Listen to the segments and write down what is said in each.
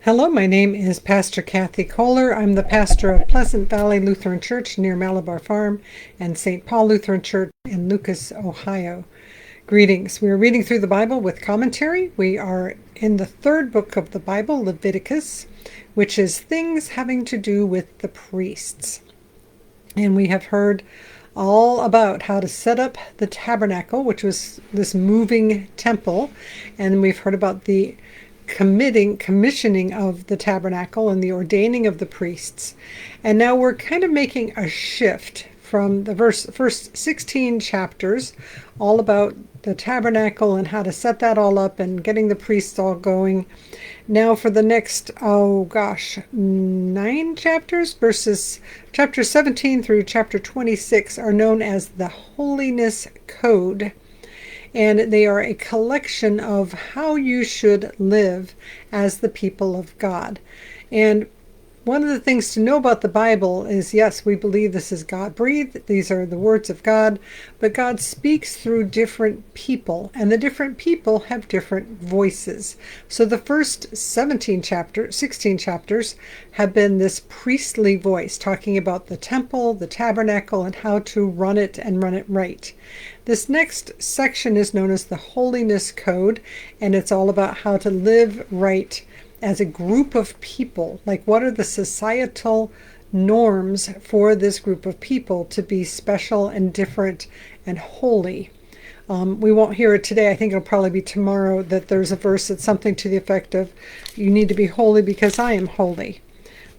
Hello, my name is Pastor Kris Kollar. I'm the pastor of Pleasant Valley Lutheran Church near Malabar Farm and St. Paul Lutheran Church in Lucas, Ohio. Greetings. We are reading through the Bible with commentary. We are in the third book of the Bible, Leviticus, which is things having to do with the priests. And we have heard all about how to set up the tabernacle, which was this moving temple. And we've heard about the commissioning of the tabernacle and the ordaining of the priests. And now we're kind of making a shift from the first 16 chapters, all about the tabernacle and how to set that all up and getting the priests all going. Now for the next, 9 chapters, verses chapter 17 through chapter 26 are known as the Holiness Code. And they are a collection of how you should live as the people of God. And one of the things to know about the Bible is, yes, we believe this is God-breathed. These are the words of God, but God speaks through different people, and the different people have different voices. So the first 16 chapters have been this priestly voice talking about the temple, the tabernacle, and how to run it and run it right. This next section is known as the Holiness Code, and it's all about how to live right as a group of people. Like, what are the societal norms for this group of people to be special and different and holy? We won't hear it today. I think it'll probably be tomorrow that there's a verse that's something to the effect of, you need to be holy because I am holy.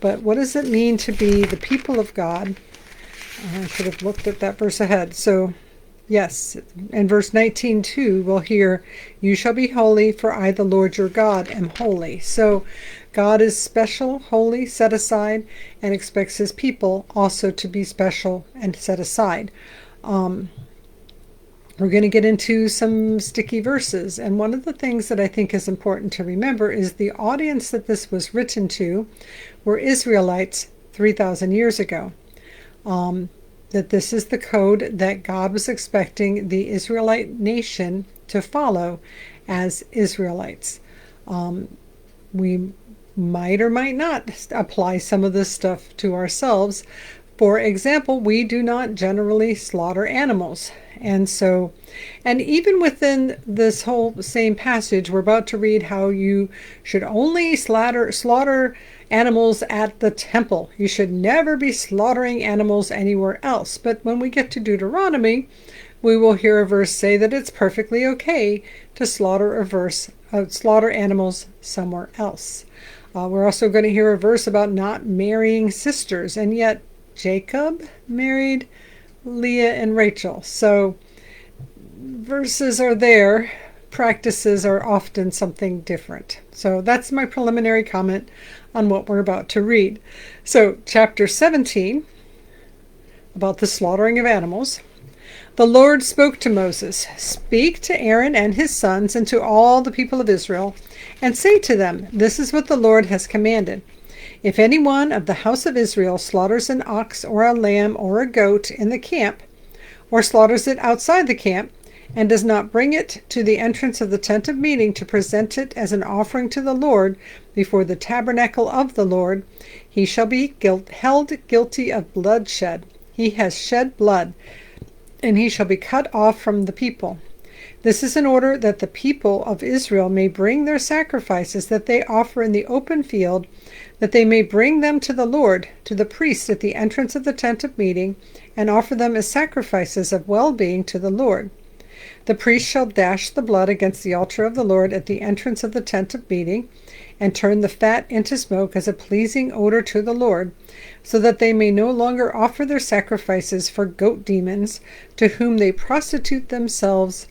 But what does it mean to be the people of God? I should have looked at that verse ahead. So yes, in verse 19 too, we'll hear, you shall be holy, for I, the Lord your God, am holy. So God is special, holy, set aside, and expects his people also to be special and set aside. We're going to get into some sticky verses. And one of the things that I think is important to remember is the audience that this was written to were Israelites 3,000 years ago. That this is the code that God was expecting the Israelite nation to follow as Israelites. We might or might not apply some of this stuff to ourselves. For example, we do not generally slaughter animals. And even within this whole same passage, we're about to read how you should only slaughter animals at the temple. You should never be slaughtering animals anywhere else. But when we get to Deuteronomy, we will hear a verse say that it's perfectly okay to slaughter animals somewhere else. We're also going to hear a verse about not marrying sisters, and yet Jacob married Leah and Rachel. So verses are there, practices are often something different. So that's my preliminary comment on what we're about to read. So chapter 17, about the slaughtering of animals. The Lord spoke to Moses, speak to Aaron and his sons and to all the people of Israel, and say to them, this is what the Lord has commanded. If any one of the house of Israel slaughters an ox or a lamb or a goat in the camp, or slaughters it outside the camp, and does not bring it to the entrance of the tent of meeting to present it as an offering to the Lord before the tabernacle of the Lord, he shall be held guilty of bloodshed. He has shed blood, and he shall be cut off from the people. This is in order that the people of Israel may bring their sacrifices that they offer in the open field, that they may bring them to the Lord, to the priest at the entrance of the tent of meeting, and offer them as sacrifices of well-being to the Lord. The priest shall dash the blood against the altar of the Lord at the entrance of the tent of meeting, and turn the fat into smoke as a pleasing odor to the Lord, so that they may no longer offer their sacrifices for goat demons, to whom they prostitute themselves.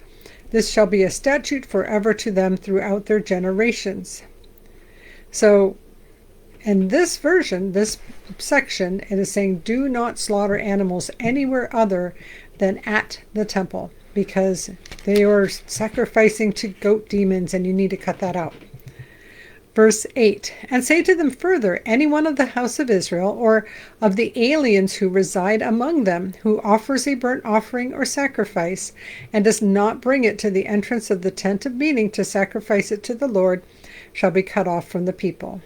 This shall be a statute forever to them throughout their generations. So, in this version, this section, it is saying, do not slaughter animals anywhere other than at the temple, because they are sacrificing to goat demons, and you need to cut that out. Verse 8, and say to them further, any one of the house of Israel, or of the aliens who reside among them, who offers a burnt offering or sacrifice, and does not bring it to the entrance of the tent of meeting to sacrifice it to the Lord, shall be cut off from the people.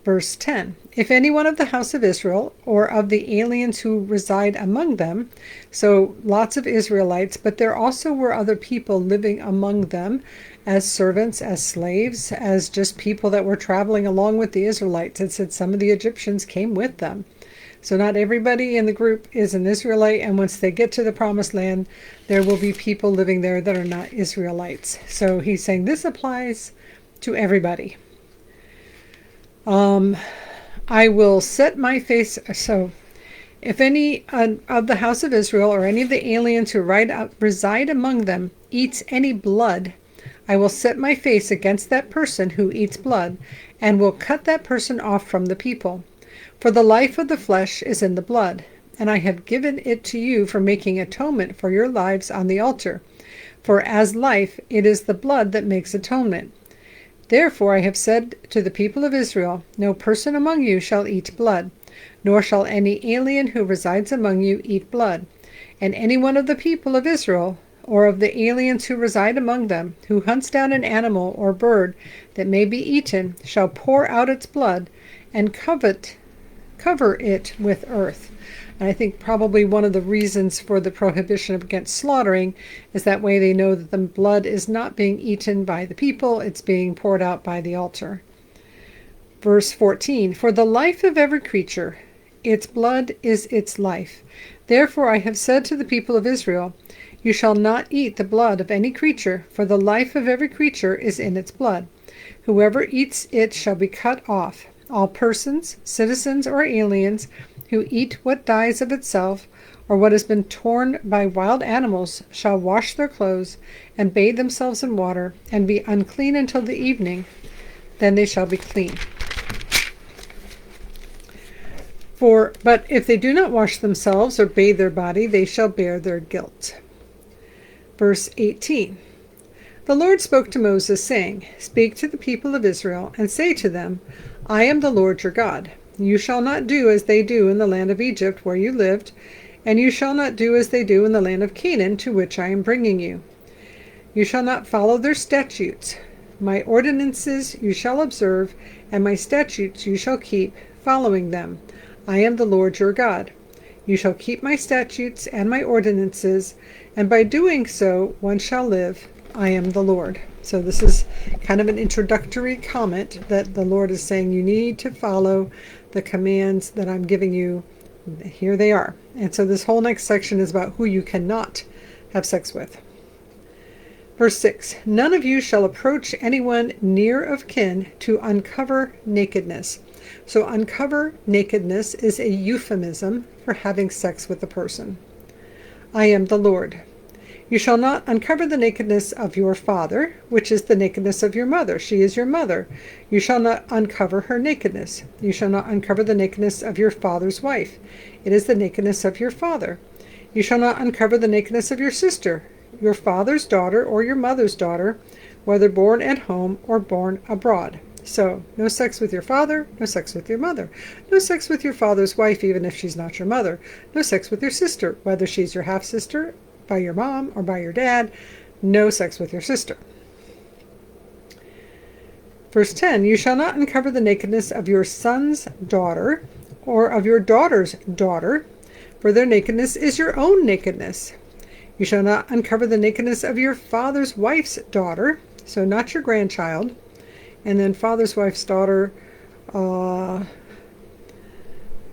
Verse 10, if any one of the house of Israel or of the aliens who reside among them, so lots of Israelites, but there also were other people living among them as servants, as slaves, as just people that were traveling along with the Israelites. It said some of the Egyptians came with them. So not everybody in the group is an Israelite, and once they get to the promised land, there will be people living there that are not Israelites. So he's saying this applies to everybody. I will set my face, so if any of the house of Israel or any of the aliens who reside among them eats any blood, I will set my face against that person who eats blood, and will cut that person off from the people. For the life of the flesh is in the blood, and I have given it to you for making atonement for your lives on the altar. For as life, it is the blood that makes atonement. Therefore I have said to the people of Israel, no person among you shall eat blood, nor shall any alien who resides among you eat blood. And any one of the people of Israel, or of the aliens who reside among them, who hunts down an animal or bird that may be eaten, shall pour out its blood, and cover it with earth. And I think probably one of the reasons for the prohibition against slaughtering is that way they know that the blood is not being eaten by the people, it's being poured out by the altar. Verse 14, for the life of every creature, its blood is its life. Therefore I have said to the people of Israel, you shall not eat the blood of any creature, for the life of every creature is in its blood. Whoever eats it shall be cut off. All persons, citizens or aliens, who eat what dies of itself, or what has been torn by wild animals, shall wash their clothes, and bathe themselves in water, and be unclean until the evening. Then they shall be clean. But if they do not wash themselves or bathe their body, they shall bear their guilt. Verse 18. The Lord spoke to Moses, saying, speak to the people of Israel, and say to them, I am the Lord your God. You shall not do as they do in the land of Egypt where you lived, and you shall not do as they do in the land of Canaan to which I am bringing you. You shall not follow their statutes. My ordinances you shall observe, and my statutes you shall keep, following them. I am the Lord your God. You shall keep my statutes and my ordinances, and by doing so one shall live. I am the Lord. So this is kind of an introductory comment that the Lord is saying you need to follow the commands that I'm giving you. Here they are. And so this whole next section is about who you cannot have sex with. Verse 6, none of you shall approach anyone near of kin to uncover nakedness. So uncover nakedness is a euphemism for having sex with a person. I am the Lord. You shall not uncover the nakedness of your father, which is the nakedness of your mother. She is your mother. You shall not uncover her nakedness. You shall not uncover the nakedness of your father's wife. It is the nakedness of your father. You shall not uncover the nakedness of your sister, your father's daughter or your mother's daughter, whether born at home or born abroad. So, no sex with your father, no sex with your mother. No sex with your father's wife, even if she's not your mother. No sex with your sister, whether she's your half-sister, by your mom or by your dad. No sex with your sister. Verse 10, you shall not uncover the nakedness of your son's daughter or of your daughter's daughter, for their nakedness is your own nakedness. You shall not uncover the nakedness of your father's wife's daughter, so not your grandchild. And then father's wife's daughter,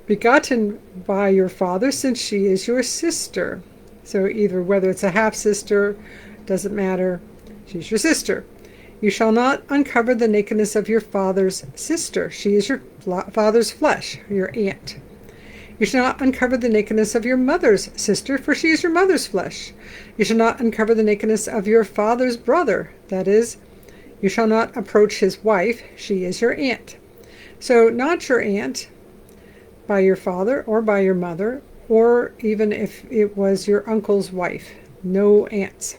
begotten by your father, since she is your sister. So either whether it's a half-sister, doesn't matter, she's your sister. You shall not uncover the nakedness of your father's sister. She is your father's flesh, your aunt. You shall not uncover the nakedness of your mother's sister, for she is your mother's flesh. You shall not uncover the nakedness of your father's brother. That is, you shall not approach his wife. She is your aunt. So not your aunt by your father or by your mother, or even if it was your uncle's wife. No aunts.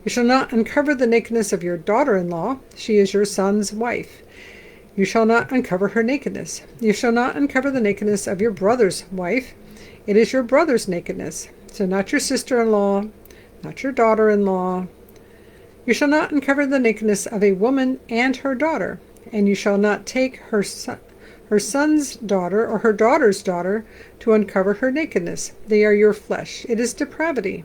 You shall not uncover the nakedness of your daughter-in-law. She is your son's wife. You shall not uncover her nakedness. You shall not uncover the nakedness of your brother's wife. It is your brother's nakedness. So not your sister-in-law, not your daughter-in-law. You shall not uncover the nakedness of a woman and her daughter, and you shall not take her her son's daughter or her daughter's daughter to uncover her nakedness. They are your flesh. It is depravity.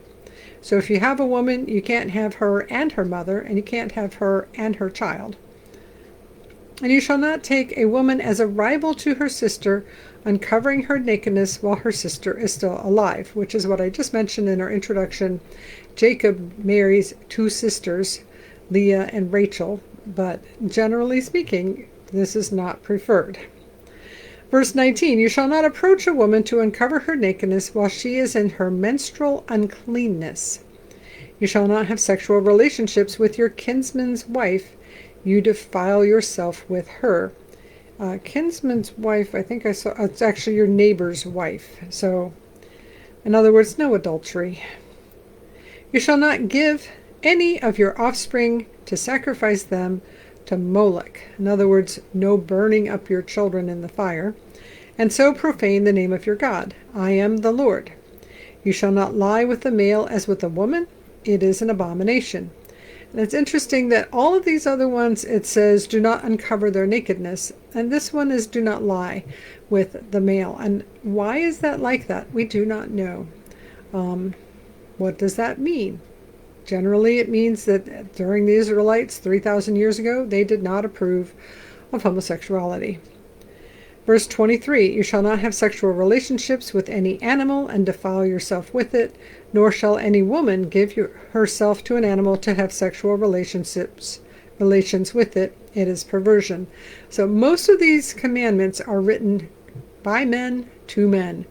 So if you have a woman, you can't have her and her mother, and you can't have her and her child. And you shall not take a woman as a rival to her sister, uncovering her nakedness while her sister is still alive, which is what I just mentioned in our introduction. Jacob marries two sisters, Leah and Rachel, but generally speaking, this is not preferred. Verse 19, you shall not approach a woman to uncover her nakedness while she is in her menstrual uncleanness. You shall not have sexual relationships with your kinsman's wife. You defile yourself with her. Kinsman's wife, I think I saw, it's actually your neighbor's wife. So, in other words, no adultery. You shall not give any of your offspring to sacrifice them to Moloch. In other words, no burning up your children in the fire, and so profane the name of your God. I am the Lord. You shall not lie with the male as with a woman. It is an abomination. And it's interesting that all of these other ones, it says, do not uncover their nakedness. And this one is do not lie with the male. And why is that like that? We do not know. What does that mean? Generally, it means that during the Israelites, 3,000 years ago, they did not approve of homosexuality. Verse 23, you shall not have sexual relationships with any animal and defile yourself with it, nor shall any woman give herself to an animal to have sexual relations with it. It is perversion. So most of these commandments are written by men to men.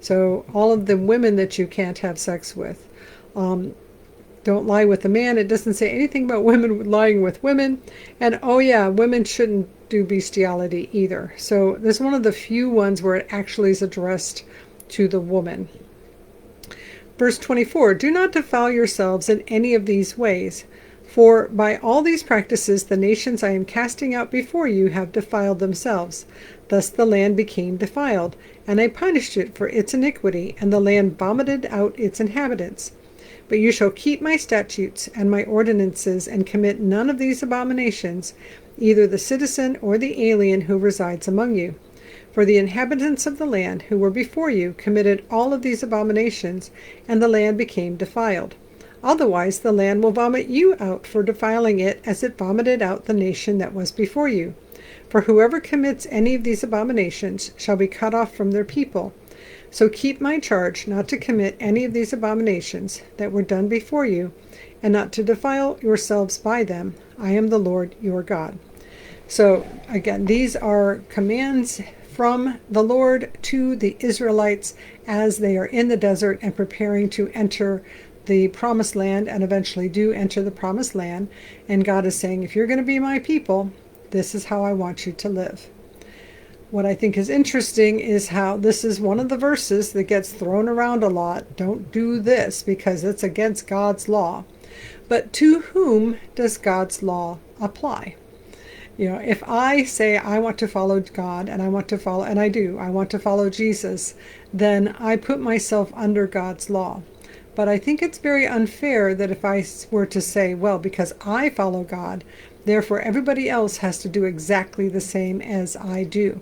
So all of the women that you can't have sex with. Don't lie with a man. It doesn't say anything about women lying with women. And oh yeah, women shouldn't do bestiality either. So this is one of the few ones where it actually is addressed to the woman. Verse 24, do not defile yourselves in any of these ways, for by all these practices the nations I am casting out before you have defiled themselves. Thus the land became defiled, and I punished it for its iniquity, and the land vomited out its inhabitants. But you shall keep my statutes and my ordinances, and commit none of these abominations, either the citizen or the alien who resides among you. For the inhabitants of the land who were before you committed all of these abominations, and the land became defiled. Otherwise the land will vomit you out for defiling it, as it vomited out the nation that was before you. For whoever commits any of these abominations shall be cut off from their people. So keep my charge not to commit any of these abominations that were done before you, and not to defile yourselves by them. I am the Lord your God. So again, these are commands from the Lord to the Israelites as they are in the desert and preparing to enter the promised land, and eventually do enter the promised land. And God is saying, if you're going to be my people, this is how I want you to live. What I think is interesting is how this is one of the verses that gets thrown around a lot. Don't do this because it's against God's law. But to whom does God's law apply? You know, if I say I want to follow God and I want to follow, and I do, I want to follow Jesus, then I put myself under God's law. But I think it's very unfair that if I were to say, well, because I follow God, therefore everybody else has to do exactly the same as I do.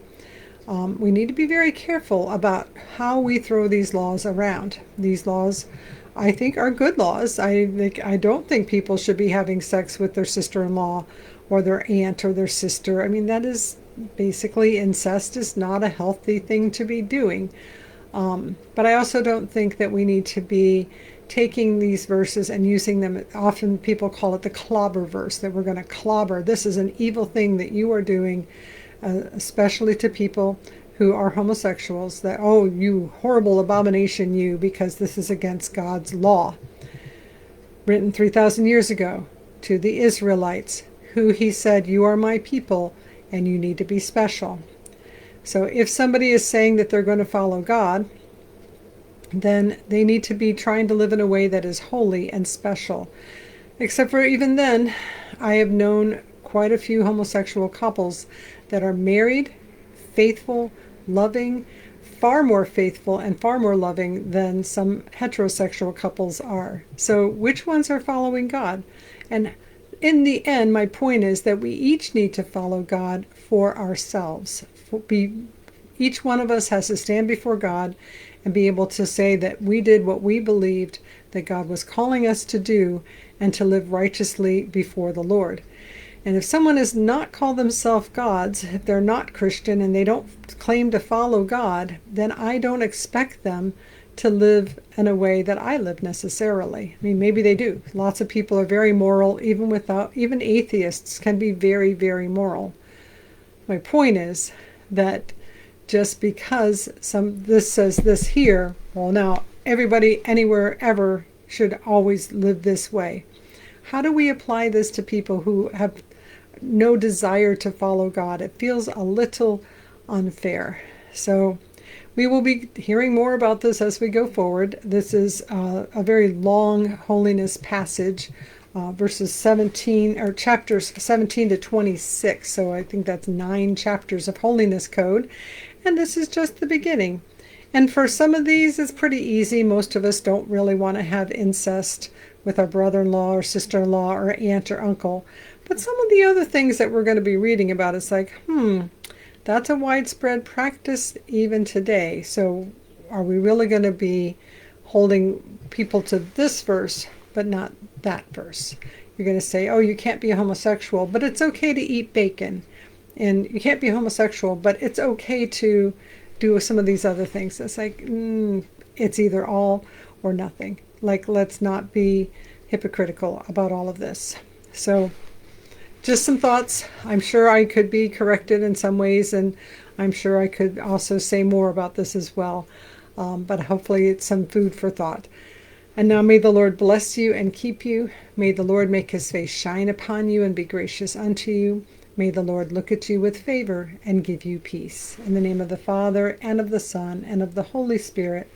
We need to be very careful about how we throw these laws around. These laws, I think, are good laws. I don't think people should be having sex with their sister-in-law or their aunt or their sister. I mean, that is basically, incest is not a healthy thing to be doing. But I also don't think that we need to be taking these verses and using them. Often people call it the clobber verse, that we're going to clobber. This is an evil thing that you are doing, especially to people who are homosexuals, that, oh, you horrible abomination, you, because this is against God's law. Written 3,000 years ago to the Israelites, who he said, you are my people and you need to be special. So if somebody is saying that they're going to follow God, then they need to be trying to live in a way that is holy and special. Except for even then, I have known quite a few homosexual couples that are married, faithful, loving, far more faithful and far more loving than some heterosexual couples are. So which ones are following God? And in the end, my point is that we each need to follow God for ourselves. Each one of us has to stand before God and be able to say that we did what we believed that God was calling us to do, and to live righteously before the Lord. And if someone has not called themselves gods, if they're not Christian and they don't claim to follow God, then I don't expect them to live in a way that I live necessarily. I mean, maybe they do. Lots of people are very moral, even atheists can be very, very moral. My point is that just because this says this here, well, now everybody anywhere ever should always live this way. How do we apply this to people who have no desire to follow God? It feels a little unfair. So we will be hearing more about this as we go forward. This is a very long holiness passage, verses 17 or chapters 17 to 26. So I think that's 9 chapters of holiness code. And this is just the beginning. And for some of these, it's pretty easy. Most of us don't really want to have incest with our brother-in-law or sister-in-law or aunt or uncle. But some of the other things that we're going to be reading about, it's like, that's a widespread practice even today. So are we really going to be holding people to this verse, but not that verse? You're going to say, oh, you can't be a homosexual, but it's okay to eat bacon. And you can't be homosexual, but it's okay to do some of these other things. It's like, it's either all or nothing. Like, let's not be hypocritical about all of this. So just some thoughts. I'm sure I could be corrected in some ways, and I'm sure I could also say more about this as well. But hopefully it's some food for thought. And now may the Lord bless you and keep you. May the Lord make his face shine upon you and be gracious unto you. May the Lord look at you with favor and give you peace. In the name of the Father, and of the Son, and of the Holy Spirit.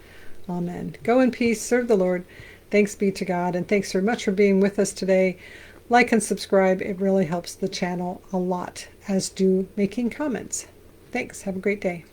Amen. Go in peace. Serve the Lord. Thanks be to God. And thanks very much for being with us today. Like and subscribe. It really helps the channel a lot, as do making comments. Thanks. Have a great day.